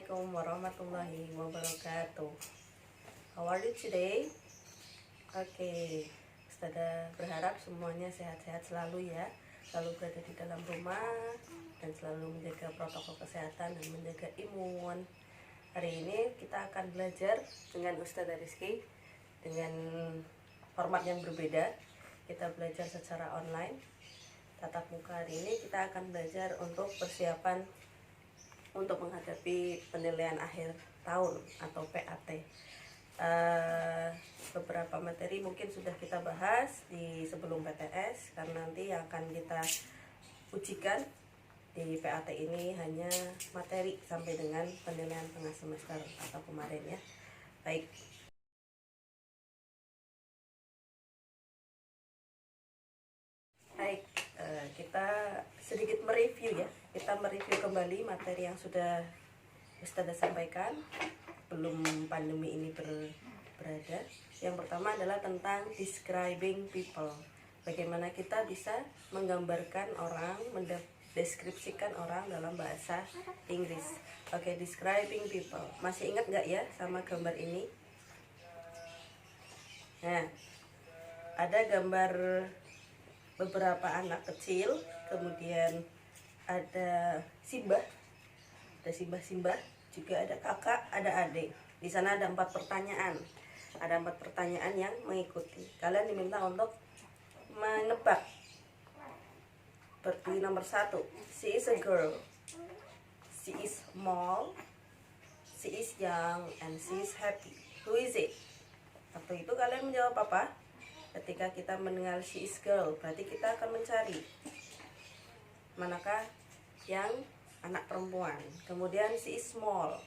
Assalamualaikum warahmatullahi wabarakatuh. How are you today? Oke, Ustazah berharap semuanya sehat-sehat selalu ya. Selalu berada di dalam rumah dan selalu menjaga protokol kesehatan dan menjaga imun. Hari ini kita akan belajar dengan Ustazah Rizky dengan format yang berbeda. Kita belajar secara online. Tatap muka hari ini kita akan belajar untuk persiapan untuk menghadapi penilaian akhir tahun atau PAT. Beberapa materi mungkin sudah kita bahas di sebelum PTS, karena nanti yang akan kita ujikan di PAT ini hanya materi sampai dengan penilaian tengah semester atau kemarin ya. Baik. Baik, kita sedikit mereview ya. Kita mereview kembali materi yang sudah Ustazah sampaikan belum pandemi ini berada. Yang pertama adalah tentang describing people. Bagaimana kita bisa menggambarkan orang, mendeskripsikan orang dalam bahasa Inggris. Oke, describing people. Masih ingat nggak ya sama gambar ini? Nah, ada gambar beberapa anak kecil, kemudian ada Simbah, juga ada kakak, ada adik. Di sana ada 4 pertanyaan. Ada 4 pertanyaan yang mengikuti. Kalian diminta untuk menebak. Seperti nomor 1, she is a girl, she is small, she is young, and she is happy. Who is it? Waktu itu kalian menjawab apa? Ketika kita mendengar she is girl, berarti kita akan mencari manakah yang anak perempuan. Kemudian she is small,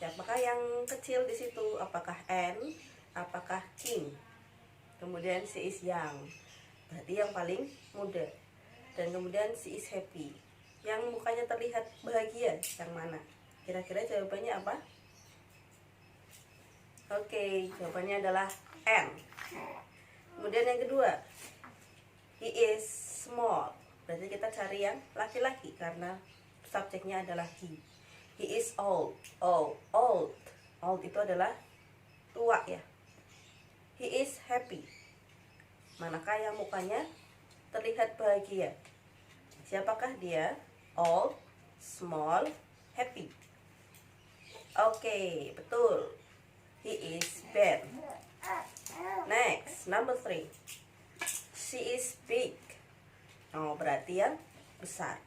apakah yang kecil di situ? Apakah Anne? Apakah Kim? Kemudian she is young, berarti yang paling muda. Dan kemudian she is happy, yang mukanya terlihat bahagia, yang mana? Kira-kira jawabannya apa? Oke, jawabannya adalah Anne. Kemudian yang kedua, he is small, berarti kita cari yang laki-laki karena subjeknya adalah he. He is old. Old itu adalah tua ya. He is happy, manakah yang mukanya terlihat bahagia? Siapakah dia? Old, small, happy. Oke, betul. He is Ben. Next, number 3. She is big. Oh, berarti yang besar.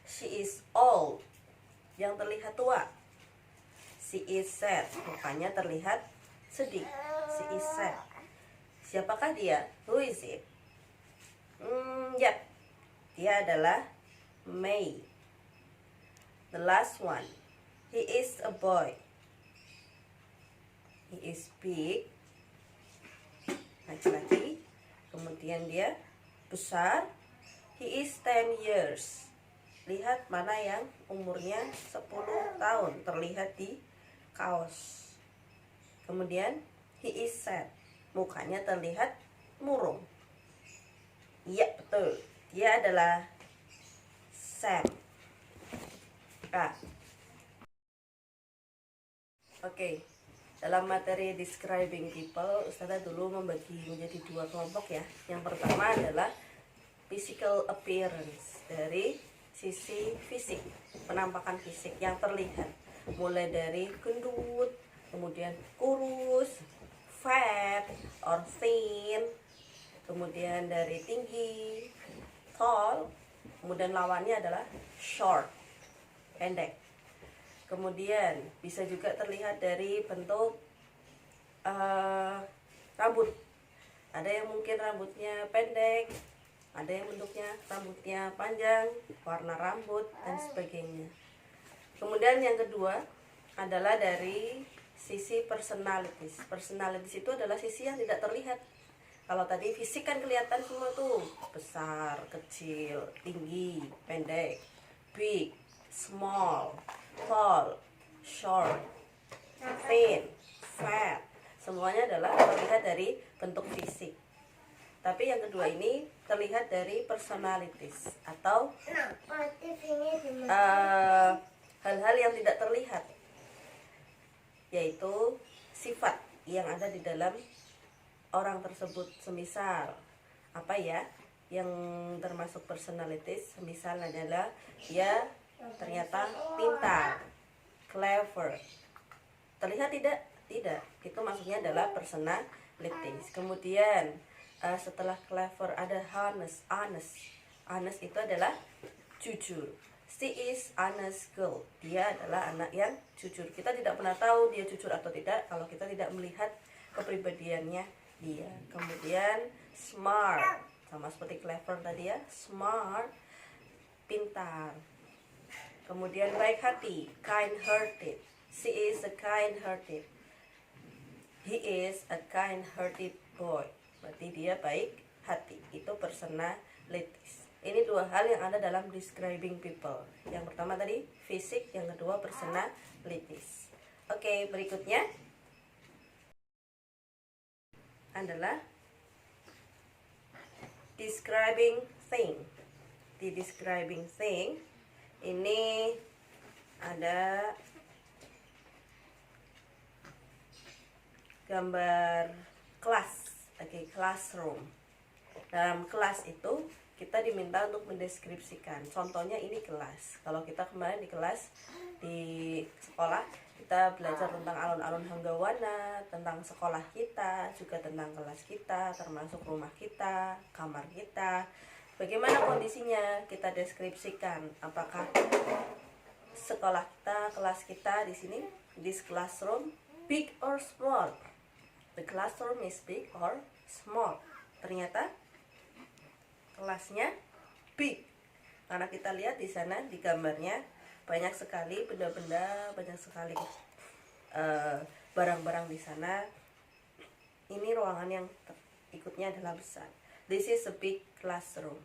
She is old, yang terlihat tua. She is sad, mukanya terlihat sedih. She is sad. Siapakah dia? Who is it? Yep, dia adalah May. The last one, he is a boy. He is big, laki-laki. Kemudian dia besar. He is 10 years. Lihat mana yang umurnya 10 tahun, terlihat di kaos. Kemudian he is sad, mukanya terlihat murung. Iya, betul. Dia adalah Sam. Oke. Dalam materi describing people, Ustazah dulu membagi menjadi 2 kelompok ya. Yang pertama adalah physical appearance, dari sisi fisik, penampakan fisik yang terlihat. Mulai dari gendut, kemudian kurus, fat or thin, kemudian dari tinggi, tall, kemudian lawannya adalah short, pendek. Kemudian bisa juga terlihat dari bentuk rambut. Ada yang mungkin rambutnya pendek, ada yang bentuknya rambutnya panjang, warna rambut, dan sebagainya. Kemudian yang kedua adalah dari sisi personalities. Personalities itu adalah sisi yang tidak terlihat. Kalau tadi fisik kan kelihatan semua tuh, besar, kecil, tinggi, pendek, big, small, tall, short, thin, fat. Semuanya adalah terlihat dari bentuk fisik. Tapi yang kedua ini terlihat dari personalities atau hal-hal yang tidak terlihat, yaitu sifat yang ada di dalam orang tersebut. Semisal apa ya yang termasuk personalities, semisal adalah dia ternyata pintar, clever. Terlihat tidak? Tidak. Itu maksudnya adalah personalities. Kemudian setelah clever ada honest. Honest itu adalah jujur. She is honest girl. Dia adalah anak yang jujur. Kita tidak pernah tahu dia jujur atau tidak kalau kita tidak melihat kepribadiannya dia. Kemudian smart, sama seperti clever tadi ya, smart, pintar. Kemudian baik hati, kind-hearted. She is a kind-hearted. He is a kind-hearted boy. Berarti dia baik hati. Itu personalities. Ini dua hal yang ada dalam describing people. Yang pertama tadi fisik, yang kedua personalities. Oke, berikutnya adalah describing thing. Di describing thing ini ada gambar kelas, classroom. Dalam kelas itu kita diminta untuk mendeskripsikan. Contohnya ini kelas. Kalau kita kemarin di kelas di sekolah, kita belajar tentang alun-alun Hanggawana, tentang sekolah kita, juga tentang kelas kita, termasuk rumah kita, kamar kita. Bagaimana kondisinya? Kita deskripsikan. Apakah sekolah kita, kelas kita di sini, this classroom big or small? The classroom is big or small? Ternyata kelasnya big, karena kita lihat di sana di gambarnya banyak sekali benda-benda, banyak sekali barang-barang di sana. Ini ruangan yang ikutnya adalah besar. This is a big classroom.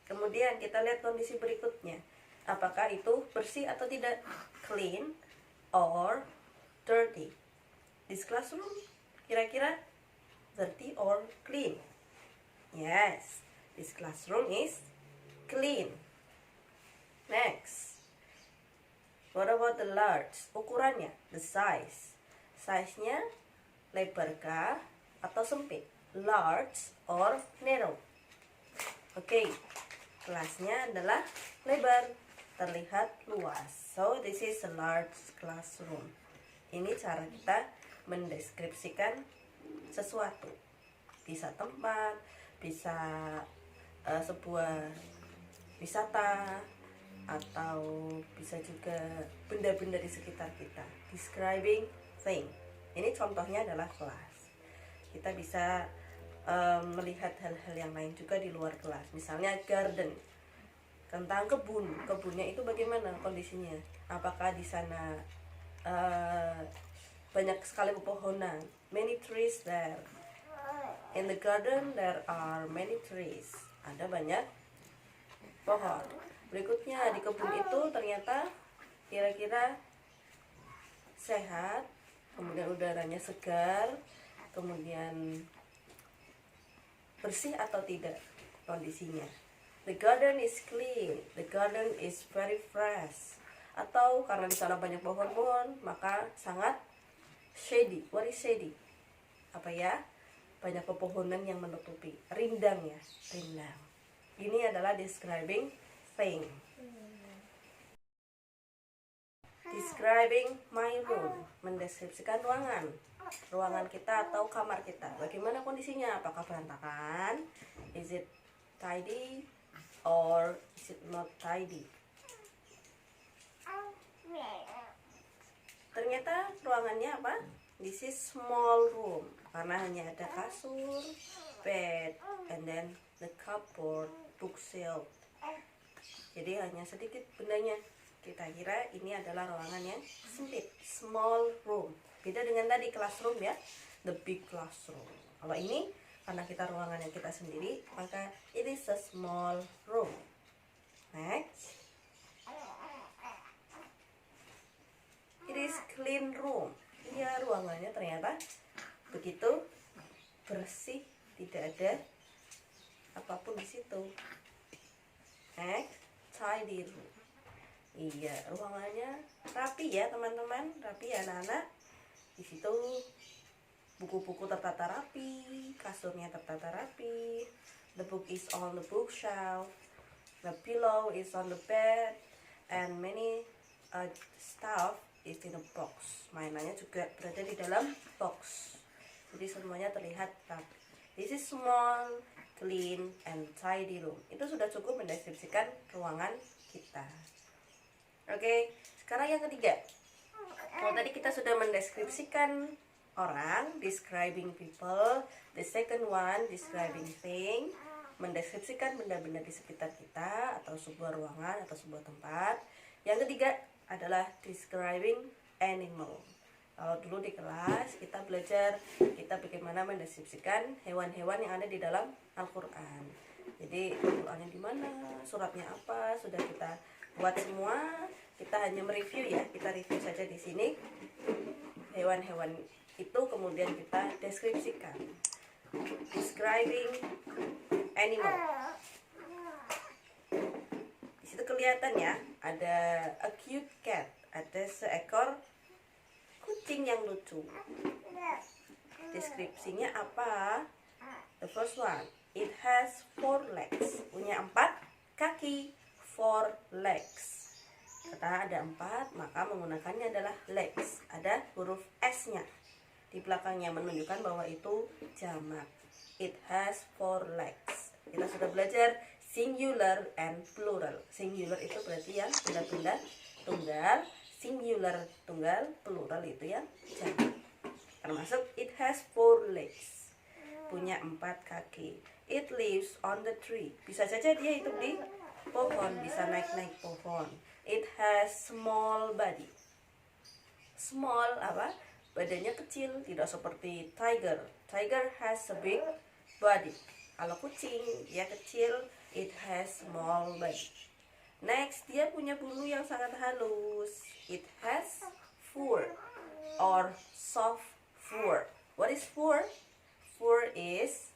Kemudian kita lihat kondisi berikutnya. Apakah itu bersih atau tidak? Clean or dirty? This classroom kira-kira dirty or clean? Yes. This classroom is clean. Next. What about the large? Ukurannya, the size. Size-nya lebarkah atau sempit? Large or narrow? Oke. Kelasnya adalah lebar, terlihat luas. So this is a large classroom. Ini cara kita mendeskripsikan sesuatu. Bisa tempat, bisa sebuah wisata, atau bisa juga benda-benda di sekitar kita. Describing thing. Ini contohnya adalah kelas. Kita bisa melihat hal-hal yang lain juga di luar kelas. Misalnya garden, tentang kebun. Kebunnya itu bagaimana kondisinya? Apakah di sana banyak sekali pepohonan? Many trees there. In the garden there are many trees. Ada banyak pohon. Berikutnya di kebun itu ternyata kira-kira sehat, kemudian udaranya segar, kemudian bersih atau tidak kondisinya. The garden is clean. The garden is very fresh. Atau karena di sana banyak pohon-pohon, maka sangat shady. What is shady? Apa ya? Banyak pepohonan yang menutupi, rindang ya, rindang. Ini adalah describing thing. Describing my room, mendeskripsikan ruangan kita atau kamar kita. Bagaimana kondisinya? Apakah berantakan? Is it tidy or is it not tidy? Ternyata ruangannya apa? This is small room, karena hanya ada kasur, bed, and then the cupboard, bookshelf. Jadi hanya sedikit bendanya. Kita kira ini adalah ruangan yang sempit, small room. Beda dengan tadi classroom ya, the big classroom. Kalau ini karena kita ruangan yang kita sendiri, maka it is a small room. Next. It is clean room. Iya, ruangannya ternyata begitu bersih, tidak ada apapun di situ. Next, tidy room. Iya, ruangannya rapi ya teman-teman, rapi ya anak-anak. Di situ buku-buku tertata rapi, kasurnya tertata rapi. The book is on the bookshelf. The pillow is on the bed, and many stuff is in a box. Mainannya juga berada di dalam box. Jadi semuanya terlihat rapi. This is small, clean, and tidy room. Itu sudah cukup mendeskripsikan ruangan kita. Oke, sekarang yang ketiga. Kalau tadi kita sudah mendeskripsikan orang, describing people. The second one, describing thing, mendeskripsikan benda-benda di sekitar kita atau sebuah ruangan atau sebuah tempat. Yang ketiga adalah describing animal. Kalau dulu di kelas kita belajar bagaimana mendeskripsikan hewan-hewan yang ada di dalam Al-Qur'an. Jadi Al-Qur'annya di mana, suratnya apa, sudah kita buat semua. Kita hanya mereview ya, kita review saja di sini. Hewan-hewan itu kemudian kita deskripsikan. Describing animal. Di situ kelihatan ya, ada a cute cat, ada seekor kucing yang lucu. Deskripsinya apa? The first one, it has 4 legs. Punya 4 kaki, 4 legs. Karena ada 4, maka menggunakannya adalah legs. Ada huruf S-nya di belakangnya menunjukkan bahwa itu jamak. It has 4 legs. Kita sudah belajar singular and plural. Singular itu berarti yang benda-benda tunggal, singular tunggal, plural itu yang jamak. Termasuk it has 4 legs. Punya 4 kaki. It lives on the tree. Bisa saja dia hidup di pohon, bisa naik-naik pohon. It has small body. Small apa? Badannya kecil, tidak seperti tiger. Tiger has a big body. Kalau kucing dia kecil, it has small body. Next, dia punya bulu yang sangat halus. It has fur or soft fur. What is fur? Fur is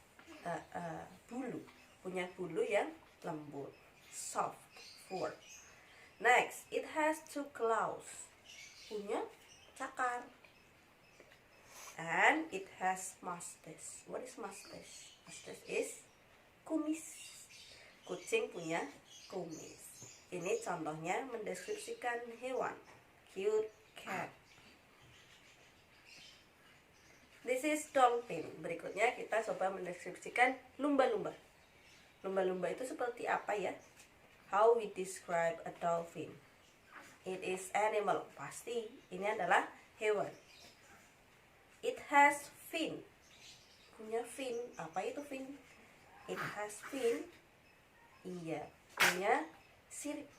bulu. Punya bulu yang lembut. Soft fur. Next, it has 2 claws. Punya cakar. And it has mustache. What is mustache? Mustache is kumis. Kucing punya kumis. Ini contohnya mendeskripsikan hewan. Cute cat. This is dolphin. Berikutnya kita coba mendeskripsikan lumba-lumba. Lumba-lumba itu seperti apa ya? How we describe a dolphin? It is animal. Pasti ini adalah hewan. It has fin. Punya fin. Apa itu fin? It has fin. Iya, punya sirip.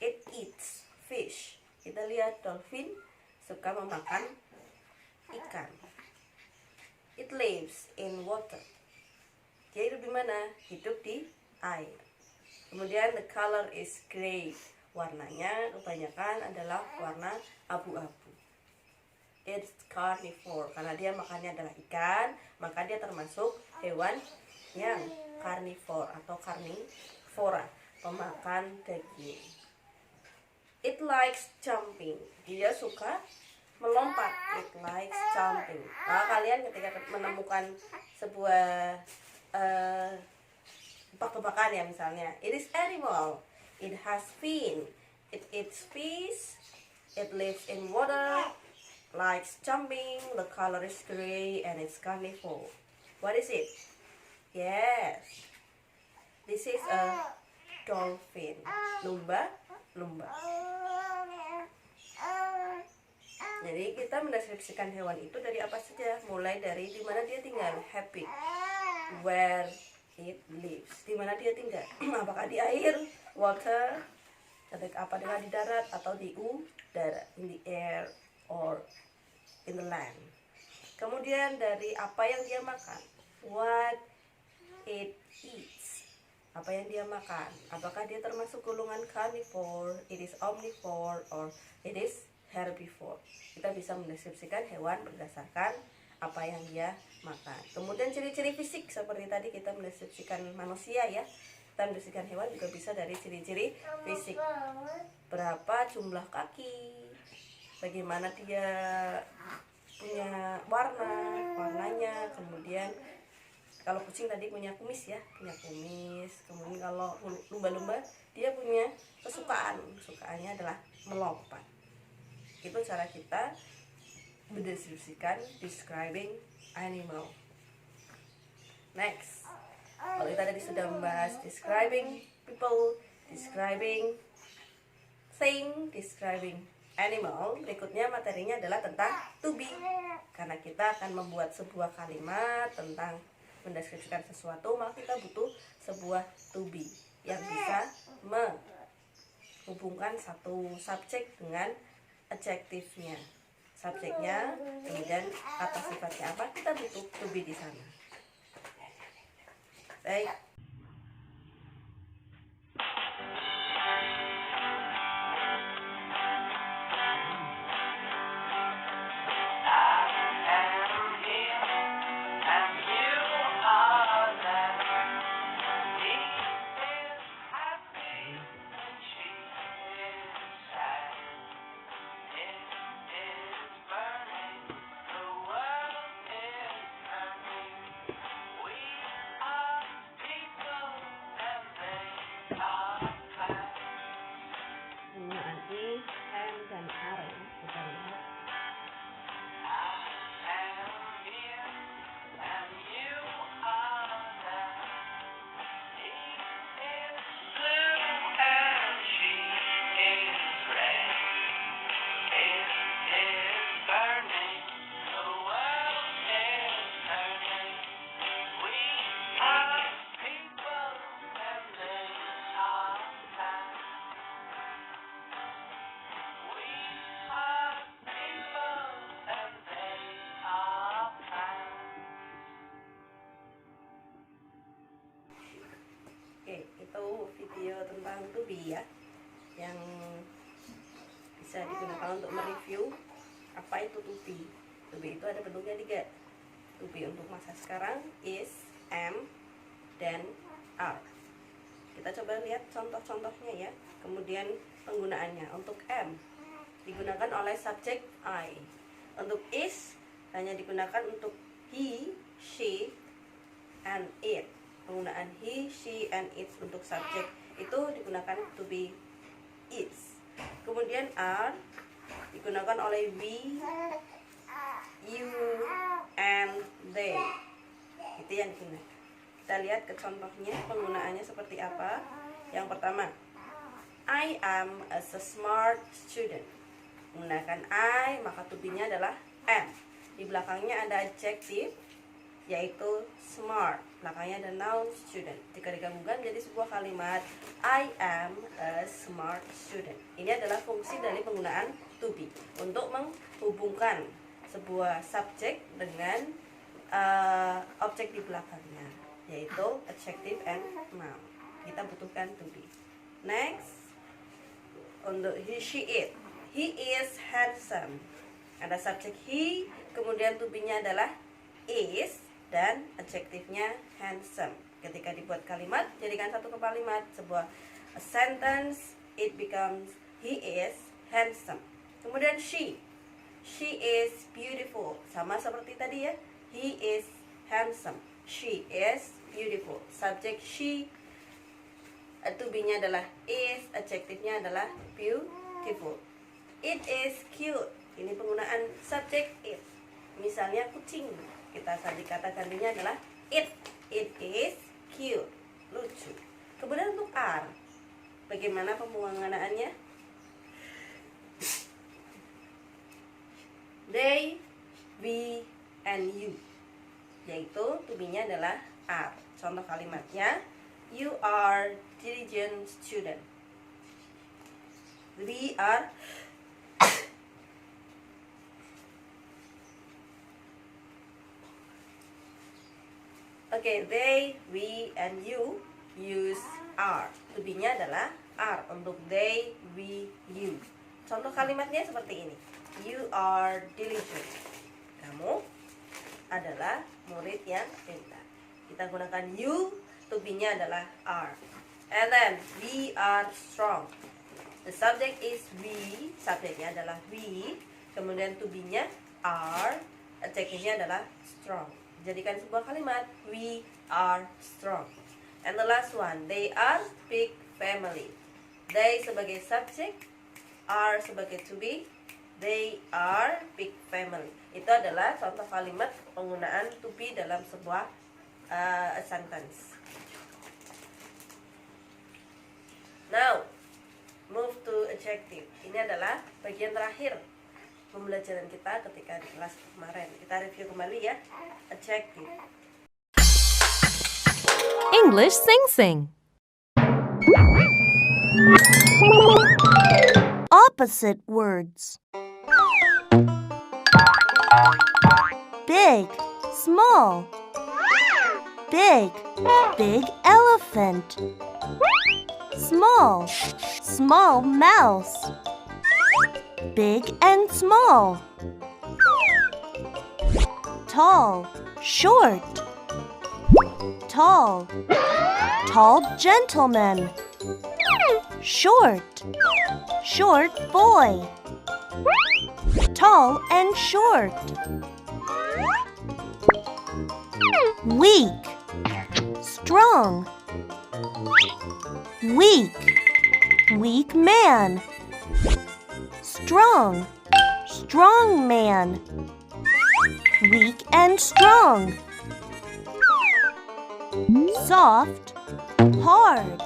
It eats fish. Kita lihat dolphin suka memakan ikan. It lives in water. Dia hidup di mana? Hidup di air. Kemudian the color is gray. Warnanya kebanyakan adalah warna abu-abu. It's carnivore. Karena dia makannya adalah ikan, maka dia termasuk hewan yang carnivore atau carnivora, pemakan daging. It likes jumping. Dia suka melompat. It likes jumping. Nah, kalian ketika menemukan sebuah tebak-tebakan ya, misalnya it is animal, it has fin, it eats fish, it lives in water, likes jumping, the color is gray, and it's carnivore. What is it? Yes, this is a dolphin. Lumba. Jadi kita mendeskripsikan hewan itu dari apa saja, mulai dari di mana dia tinggal, habit, where it lives, di mana dia tinggal, apakah di air, water, apa dengan di darat atau di udara, in the air or in the land. Kemudian dari apa yang dia makan, what it eats, apa yang dia makan, apakah dia termasuk golongan carnivore, it is omnivore, or it is herbivore. Kita bisa mendeskripsikan hewan berdasarkan apa yang dia makan. Kemudian ciri-ciri fisik seperti tadi kita mendeskripsikan manusia ya. Kita membersihkan hewan juga bisa dari ciri-ciri fisik. Berapa jumlah kaki, bagaimana dia punya warnanya, kemudian kalau kucing tadi punya kumis ya, kemudian kalau lumba-lumba dia punya kesukaannya adalah melompat. Itu cara kita mendeskripsikan describing animal. Next, kalau kita tadi sudah membahas describing people, describing thing, describing animal, berikutnya materinya adalah tentang to be. Karena kita akan membuat sebuah kalimat tentang mendeskripsikan sesuatu, maka kita butuh sebuah to be yang bisa menghubungkan satu subjek dengan adjektifnya. Subjeknya, kemudian kata sifatnya apa, kita butuh to be di sana. Baik. Oke, itu video tentang to be ya, yang bisa digunakan untuk mereview apa itu to be. To be itu ada bentuknya 3. To be untuk masa sekarang is, am, dan are. Kita coba lihat contoh-contohnya ya. Kemudian penggunaannya. Untuk am digunakan oleh subjek I. Untuk is hanya digunakan untuk he, she, and it. Penggunaan he, she, and it untuk subjek itu digunakan to be is. Kemudian are digunakan oleh we, you, and they. Itu yang digunakan. Kita lihat ke contohnya penggunaannya seperti apa. Yang pertama, I am a smart student. Menggunakan I, maka to be-nya adalah am. Di belakangnya ada adjective yaitu smart, belakangnya ada noun student. Jika digabungkan menjadi sebuah kalimat, I am a smart student. Ini adalah fungsi dari penggunaan to be untuk menghubungkan sebuah subjek dengan objek di belakangnya, yaitu adjective and noun. Kita butuhkan to be. Next, untuk he, she, it. He is handsome. Ada subjek he, kemudian to be-nya adalah is, dan adjektifnya handsome. Ketika dibuat kalimat, jadikan satu kalimat, sebuah a sentence, it becomes he is handsome. Kemudian she is beautiful, sama seperti tadi ya, he is handsome, she is beautiful. Subjek she, to be-nya adalah is, adjektifnya adalah beautiful. It is cute, ini penggunaan subjek it. Misalnya kucing, kita tadi kata gantinya adalah it is cute, lucu. Kemudian untuk are, bagaimana penggunaannya? They, we, and you, yaitu to be-nya adalah are. Contoh kalimatnya, you are diligent student. We are Oke, they, we, and you use are. To be-nya adalah are untuk they, we, you. Contoh kalimatnya seperti ini. You are diligent. Kamu adalah murid yang pintar. Kita gunakan you to be-nya adalah are. And then we are strong. The subject is we, subjeknya adalah we, kemudian to be-nya are, adjektifnya adalah strong. Jadikan sebuah kalimat, we are strong. And the last one, they are big family. They sebagai subjek, are sebagai to be, they are big family. Itu adalah contoh kalimat penggunaan to be dalam sebuah sentence. Now, move to adjective. Ini adalah bagian terakhir pembelajaran kita ketika di kelas kemarin. Kita review kembali ya. Adjective. English Sing-Sing. Opposite words. Big, small. Big, big elephant. Small, small mouse. Big and small. Tall, short. Tall, tall gentleman. Short, short boy. Tall and short. Weak, strong. Weak, weak man. Strong, strong man. Weak and strong. Soft, hard.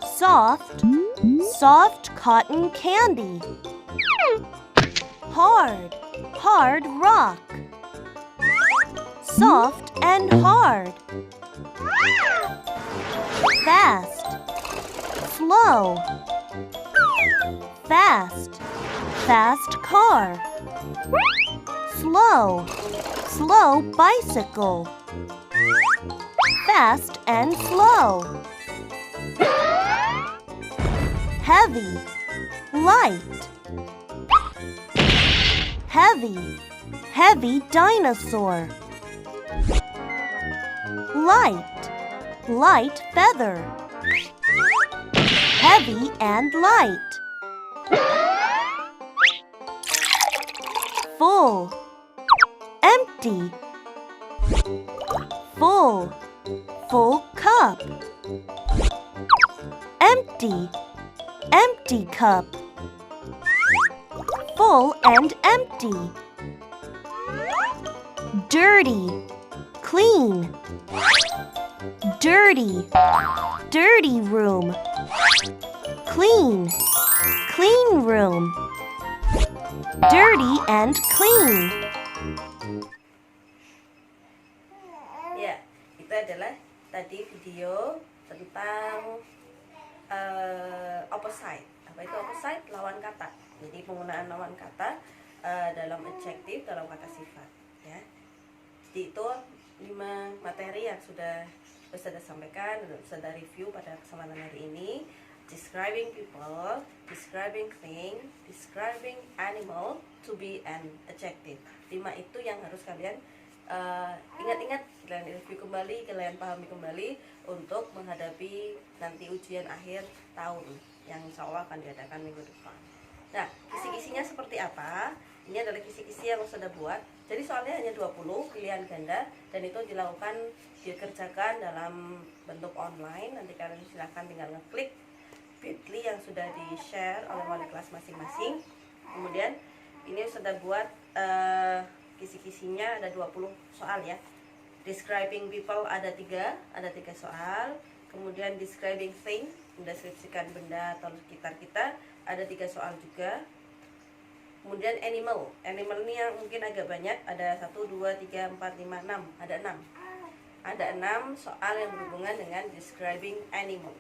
Soft, soft cotton candy. Hard, hard rock. Soft and hard. Fast, slow. Fast, fast car. Slow, slow bicycle. Fast and slow. Heavy, light. Heavy, heavy dinosaur. Light, light feather. Heavy and light. Full, empty. Full, full cup. Empty, empty cup. Full and empty. Dirty, clean. Dirty, dirty room. Clean, clean room. Dirty and clean. Ya, itu adalah tadi video tentang opposite. Apa itu opposite? Lawan kata. Jadi penggunaan lawan kata dalam adjective, dalam kata sifat. Ya. Jadi itu 5 materi yang sudah saya sampaikan dan sudah review pada kesempatan hari ini. Describing people, describing thing, describing animal, to be, and adjective. 5 itu yang harus kalian ingat-ingat, kalian review kembali, kalian pahami kembali untuk menghadapi nanti ujian akhir tahun yang insya Allah akan diadakan minggu depan. Nah, kisi-kisinya seperti apa? Ini adalah kisi-kisi yang sudah buat. Jadi soalnya hanya 20 pilihan ganda dan itu dikerjakan dalam bentuk online. Nanti kalian silahkan tinggal ngeklik bit.ly yang sudah di-share oleh wali kelas masing-masing. Kemudian ini sudah buat kisi-kisinya ada 20 soal ya. Describing people ada 3 soal. Kemudian describing thing, mendeskripsikan benda atau sekitar kita, ada 3 soal juga. Kemudian animal ini yang mungkin agak banyak, ada 1, 2, 3, 4, 5, 6, ada 6. Ada 6 soal yang berhubungan dengan describing animal.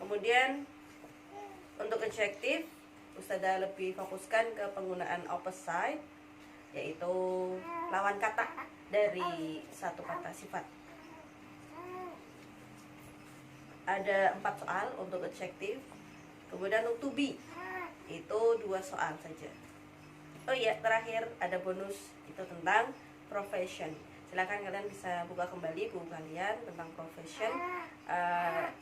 Kemudian untuk adjective, Ustazah lebih fokuskan ke penggunaan opposite, yaitu lawan kata dari satu kata sifat. Ada 4 soal untuk adjective. Kemudian untuk to be, itu 2 soal saja. Oh iya, terakhir ada bonus, itu tentang profession. Silakan kalian bisa buka kembali buku kalian tentang profession.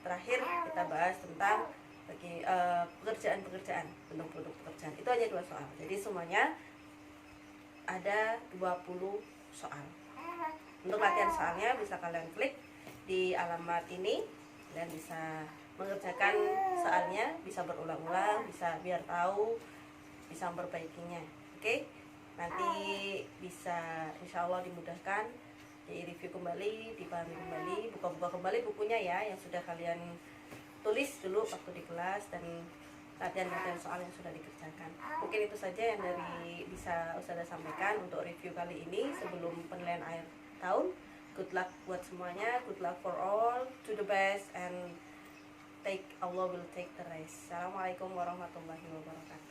Terakhir kita bahas tentang pekerjaan-pekerjaan, bentuk-bentuk pekerjaan. Itu hanya 2 soal. Jadi semuanya ada 20 soal. Untuk latihan soalnya bisa kalian klik di alamat ini dan bisa mengerjakan soalnya, bisa berulang-ulang, bisa biar tahu, bisa memperbaikinya. Oke? Nanti bisa insya Allah dimudahkan, di review kembali, dipahami kembali, buka-buka kembali bukunya ya yang sudah kalian tulis dulu waktu di kelas, dan latihan-latihan soal yang sudah dikerjakan. Mungkin itu saja yang bisa Ustazah sampaikan untuk review kali ini sebelum penilaian akhir tahun. Good luck buat semuanya, good luck for all, do the best, and Allah will take the rest. Assalamualaikum warahmatullahi wabarakatuh.